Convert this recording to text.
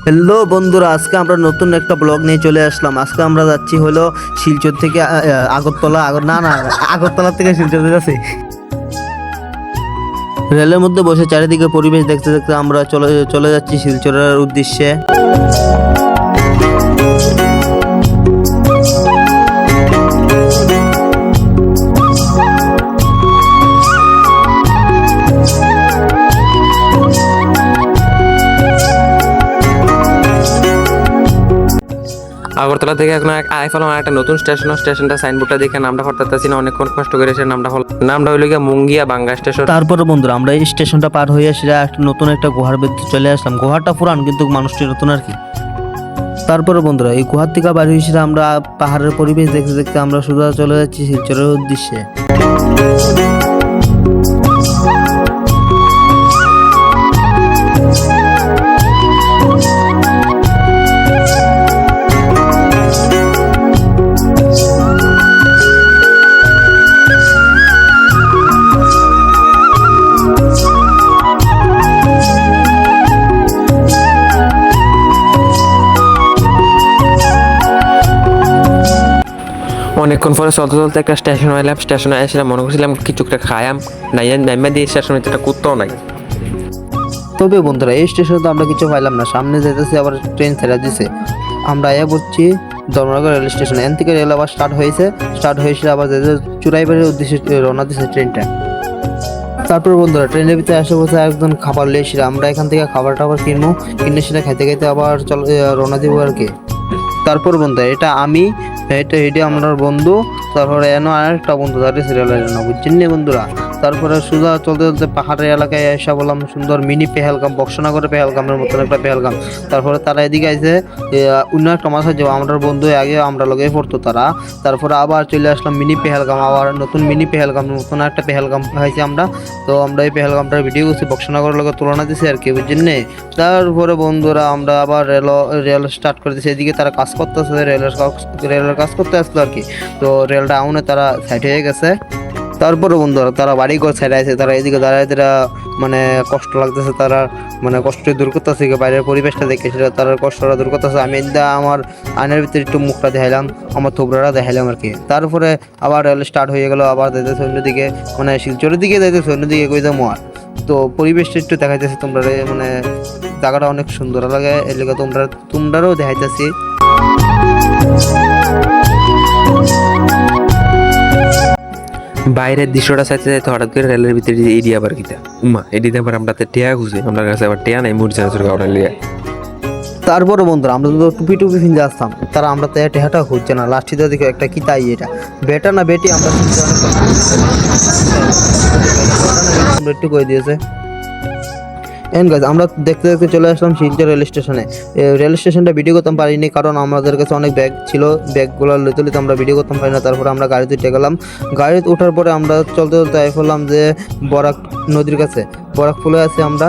Hello বন্ধুরা, আজকে আমরা নতুন একটা ব্লগ নিয়ে চলে আসলাম। আজকে আমরা যাচ্ছি হলো শিলচর থেকে আগরতলা। আগরতলা থেকে শিলচর যাচ্ছি। রেলের মধ্যে বসে চারিদিকে পরিবেশ দেখতে দেখতে আমরা চলে যাচ্ছি শিলচরের উদ্দেশ্যে। আগরতলা থেকে এখন আইফেলাম একটা নতুন স্টেশনটা সাইনবোর্ডটা দেখে নামটা হঠাৎ না, অনেকক্ষণ কষ্ট করে সে নামটা হইল গিয়ে মুঙ্গিয়া বাঙ্গা স্টেশন। তারপরে বন্ধুরা আমরা এই স্টেশনটা পার হয়ে সেটা একটা নতুন একটা গুহার ভিতরে চলে আসলাম। গুহাটা পুরান কিন্তু মানুষটি নতুন আর কি। তারপরে বন্ধুরা এই গুহার থেকে বাড়ি এসে আমরা পাহাড়ের পরিবেশ দেখতে দেখতে আমরা সোজা চলে যাচ্ছি শিলচরের উদ্দেশ্যে। অনেকক্ষণ পরে চলতে চলতে একটা স্টেশন এলাম। স্টেশনে এসে মনে করছিলাম কিছু একটা খায়াম নাইমা দিয়ে স্টেশনে একটা কুত্তাও নাই। তবে বন্ধুরা এই স্টেশনে তো আমরা কিছু পাইলাম না। সামনে যেতেছি আবার ট্রেন ছেড়ে দিছে। আমরা আয়া পড়ছি ধর্মনগর রেল স্টেশনে। এখান থেকে রেল আবার স্টার্ট হয়েছে আবার যেতে চুরাইবাড়ির উদ্দেশ্যে রওনা দিছে ট্রেনটা। তারপর বন্ধুরা ট্রেনের ভিতরে আসে বসে একজন খাবার লিয়ে আমরা এখান থেকে খাবার টাবার কিনে সেটা খাইতে খাইতে আবার রওনা দিব আর কি। তারপর বন্ধু এটা আমার বন্ধু। তারপরে এনো আরেকটা বন্ধু দাঁড়িয়েছে রেলের জন্য, বুঝছেন নি বন্ধুরা। তারপরে সোজা চলতে চলতে পাহাড়ের এলাকায় এসে বললাম সুন্দর মিনি পেহেলগাম, বক্সনগরের পেহেলগামের মতন একটা পেহেলগাম। তারপরে তারা এদিকে আইসে অন্য একটা মাছ যাবো আমার বন্ধু আগে আমরা লগে পড়তো তারা। তারপরে আবার চলে আসলাম মিনি পেহেলগাম, আবার নতুন মিনি পেহেলগাম, নতুন একটা পেহেলগাম পাইছি আমরা। তো আমরা এই পেহেলগামটার ভিডিও করছি, বক্সনগরের লগে তুলনা দিছি আর কি, বুঝছেন নি। তারপরে বন্ধুরা আমরা আবার রেল স্টার্ট করে দিচ্ছি। এদিকে তারা কাজ করতেছে, রেলের কাজ করতে আসলো আর কি। তো রেলটা আউনে তারা সাইড হয়ে গেছে। তারপরে বন্ধুরা তারা বাড়ি ঘর সাইড আছে, তারা এদিকে দাঁড়ায় তারা মানে কষ্ট লাগতেছে, তারা মানে কষ্ট দূর করতেছে, বাইরের পরিবেশটা দেখে সেটা তারা কষ্টটা দূর করতেছে। আমি আমার আয়নার ভিতরে একটু মুখটা দেখাইলাম, আমার থোবরাটা দেখাইলাম আর কি। তারপরে আবার রেল স্টার্ট হয়ে গেল, আবার যাইতেছে অন্যদিকে, মানে শিলচরের দিকে যাইতেছে, অন্যদিকে কই যাবো আর। তো পরিবেশটা একটু দেখাইতেছে তোমরা, মানে জায়গাটা অনেক সুন্দর লাগে, এর লেগে তোমরাও দেখাইতেছি। বাইরের দৃশ্যটা চাইতে চাইতে হঠাৎ করে রেলের ভিতরে এডি আবার কিতা এডিতে আবার আমরা টিয়া খুঁজি, আমার কাছে আবার টিয়া নাই মুরজানসুর কাউন্টার লিয়ে। তারপরে বন্ধুরা আমরা তো টুপি ফিনতে আসতাম, তারা আমরা তো টেহাটা খুঁজছে না। লাস্টিতে দেখো একটা কিতাই, এটা বেটা না বেটি আমরা একটু কয়ে দিয়েছে। আমরা দেখতে দেখতে চলে আসলাম শিলচর রেল স্টেশনে। রেল স্টেশনটা ভিডিও করতে পারিনি কারণ আমাদের কাছে অনেক ব্যাগ ছিল, ব্যাগগুলো লইতে লইতে আমরা ভিডিও করতে পারি না। তারপরে আমরা গাড়িতে উঠে গেলাম। গাড়িতে ওঠার পরে আমরা চলতে চলতে বললাম যে বরাক নদীর কাছে, বরাক ফুলে আছে আমরা।